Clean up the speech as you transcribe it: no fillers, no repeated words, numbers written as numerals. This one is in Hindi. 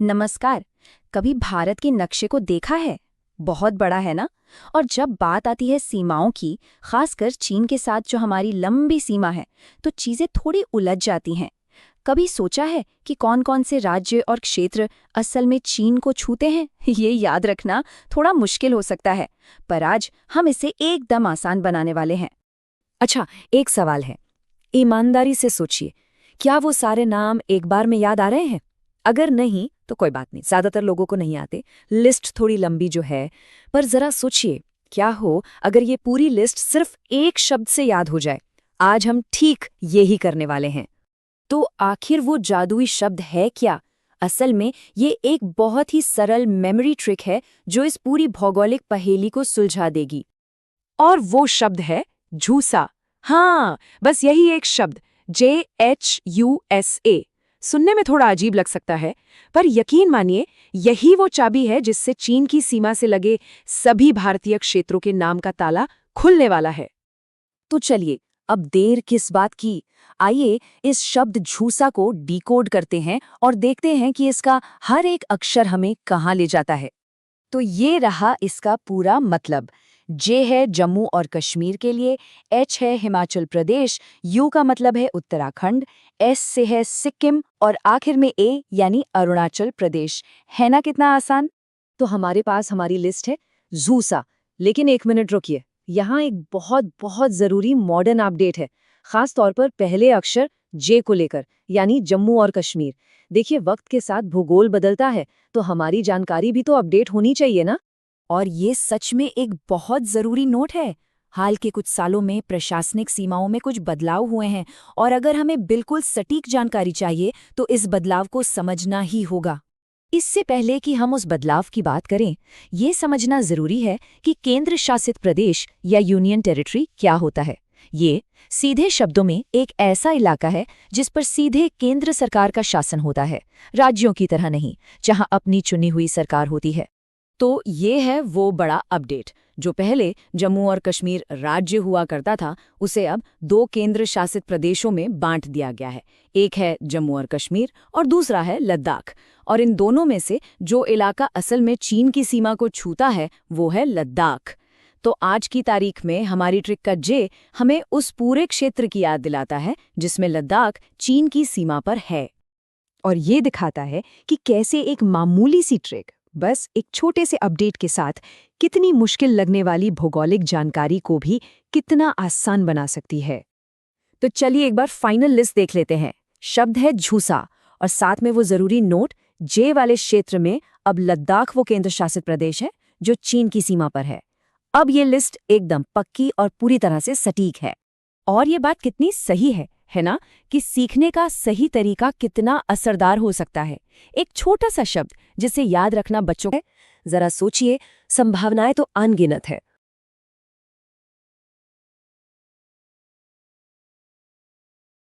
नमस्कार। कभी भारत के नक्शे को देखा है? बहुत बड़ा है ना? और जब बात आती है सीमाओं की, खासकर चीन के साथ जो हमारी लंबी सीमा है, तो चीजें थोड़ी उलझ जाती हैं। कभी सोचा है कि कौन-कौन से राज्य और क्षेत्र असल में चीन को छूते हैं? ये याद रखना थोड़ा मुश्किल हो सकता है, पर आज हम इसे एकदम आसान बनाने वाले हैं। अच्छा, एक सवाल है। ईमानदारी से सोचिए, क्या वो सारे नाम एक बार में याद आ रहे हैं? अगर नहीं, तो कोई बात नहीं, ज़्यादातर लोगों को नहीं आते। लिस्ट थोड़ी लंबी जो है, पर ज़रा सोचिए, क्या हो अगर ये पूरी लिस्ट सिर्फ एक शब्द से याद हो जाए? आज हम ठीक यही करने वाले हैं। तो आखिर वो जादुई शब्द है क्या? असल में ये एक बहुत ही सरल मेमोरी ट्रिक है जो इस पूरी भौगोलिक पहेली को सुलझा देगी। और वो शब्द है झूसा। हाँ, बस यही एक शब्द, JHUSA। सुनने में थोड़ा अजीब लग सकता है, पर यकीन मानिए, यही वो चाबी है जिससे चीन की सीमा से लगे सभी भारतीय क्षेत्रों के नाम का ताला खुलने वाला है। तो चलिए, अब देर किस बात की, आइए इस शब्द झूसा को डिकोड करते हैं और देखते हैं कि इसका हर एक अक्षर हमें कहाँ ले जाता है। तो ये रहा इसका पूरा मतलब। जे है जम्मू और कश्मीर के लिए, एच है हिमाचल प्रदेश, यू का मतलब है उत्तराखंड, एस से है सिक्किम और आखिर में ए यानी अरुणाचल प्रदेश। है ना कितना आसान? तो हमारे पास हमारी लिस्ट है जूसा। लेकिन एक मिनट रुकिए, यहाँ एक बहुत बहुत ज़रूरी मॉडर्न अपडेट है, खास तौर पर पहले अक्षर जे को लेकर, यानी जम्मू और कश्मीर। देखिए, वक्त के साथ भूगोल बदलता है, तो हमारी जानकारी भी तो अपडेट होनी चाहिए ना। और ये सच में एक बहुत ज़रूरी नोट है। हाल के कुछ सालों में प्रशासनिक सीमाओं में कुछ बदलाव हुए हैं, और अगर हमें बिल्कुल सटीक जानकारी चाहिए तो इस बदलाव को समझना ही होगा। इससे पहले कि हम उस बदलाव की बात करें, ये समझना ज़रूरी है कि केंद्र शासित प्रदेश या यूनियन टेरिटरी क्या होता है। ये सीधे शब्दों में एक ऐसा इलाका है जिस पर सीधे केंद्र सरकार का शासन होता है, राज्यों की तरह नहीं, जहां अपनी चुनी हुई सरकार होती है। तो ये है वो बड़ा अपडेट। जो पहले जम्मू और कश्मीर राज्य हुआ करता था, उसे अब दो केंद्र शासित प्रदेशों में बांट दिया गया है। एक है जम्मू और कश्मीर और दूसरा है लद्दाख। और इन दोनों में से जो इलाका असल में चीन की सीमा को छूता है, वो है लद्दाख। तो आज की तारीख में हमारी ट्रिक का जे हमें उस पूरे क्षेत्र की याद दिलाता है जिसमें लद्दाख चीन की सीमा पर है। और ये दिखाता है कि कैसे एक मामूली सी ट्रिक, बस एक छोटे से अपडेट के साथ, कितनी मुश्किल लगने वाली भौगोलिक जानकारी को भी कितना आसान बना सकती है। तो चलिए एक बार फाइनल लिस्ट देख लेते हैं। शब्द है झूसा, और साथ में वो जरूरी नोट, जे वाले क्षेत्र में अब लद्दाख वो केंद्र शासित प्रदेश है जो चीन की सीमा पर है। अब ये लिस्ट एकदम पक्की और पूरी तरह से सटीक है। और ये बात कितनी सही है ना, कि सीखने का सही तरीका कितना असरदार हो सकता है। एक छोटा सा शब्द जिसे याद रखना बच्चों है, जरा सोचिए, संभावनाएं तो अनगिनत है।